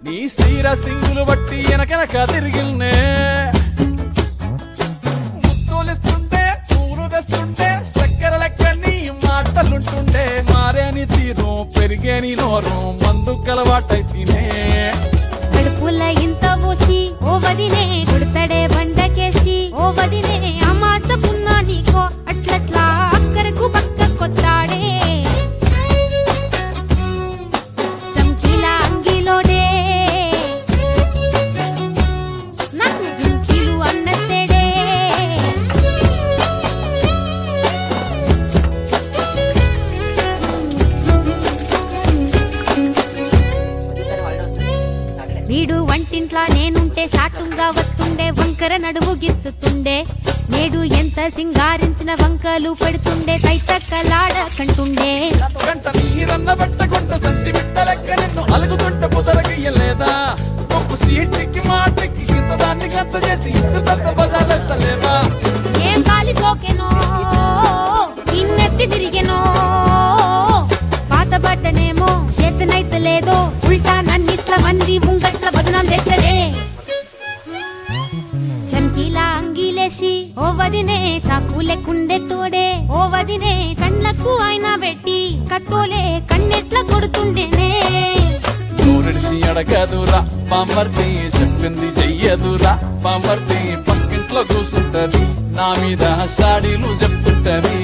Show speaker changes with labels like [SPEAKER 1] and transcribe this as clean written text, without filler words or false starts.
[SPEAKER 1] నీ స్థిర సింగులు బట్టి వెనకనక తిరిగిల్నే ముత్తులిస్తుంటే పూలు తెస్తుంటే చక్కెర లెక్క నీ మాటలుంటుండే మారేని తీరు పెరిగేని నోరు మందు కలవాటైతేనే
[SPEAKER 2] కడుపుల ఇంత పోసి ఓ వదినే కొడతడే బండకేసి ఓ వదినే అమాస పున్నా నీకో అట్లట్లా అక్కరకు పక్క కొత్తాడే చంకీలా అంగిలోడే నాకు జుంకీలు అన్నత్తేడే వీడు వంటింట్లా నేనుంటే సాటుంగా వస్తుండే వంకర నడుము గిచ్చుతుండే నేడు ఎంత సింగారించిన వంకలు పెడుతుండే తైతక్కలాడ కంటుండే
[SPEAKER 1] గంట నీరన్న బట్టకొంట సంతి బిట్ట లెక్క నిన్ను అలుగుతుంటే పుదరగయ్యలేదా ఒప్పు సీటికి మాటకి ఇంత దాన్ని గంత చేసి ఇంత పెద్ద బజార్లెత్తలేవా
[SPEAKER 2] ఏం గాలి సోకెనో ఇన్నెత్తి తిరిగెనో పాతబడ్డనేమో చేతనైతే లేదో ఉల్టా నన్నిట్ల మంది ముంగట్ల బదనాం చేస్తలే చంకీలా అంగిలేసి ఓ వదినే చాకు లెక్కుండే తోడే ఓ వదినే కండ్లకు ఆయన పెట్టి కత్తోలే కన్నెట్ల కొడుతుండేనే
[SPEAKER 1] నూరిడిసి అడగదురా పామర్తి చెప్పింది చెయ్యదురా పామర్తి పక్కింట్లో కూసుంటది నా మీద సాడీలు చెప్తుంటది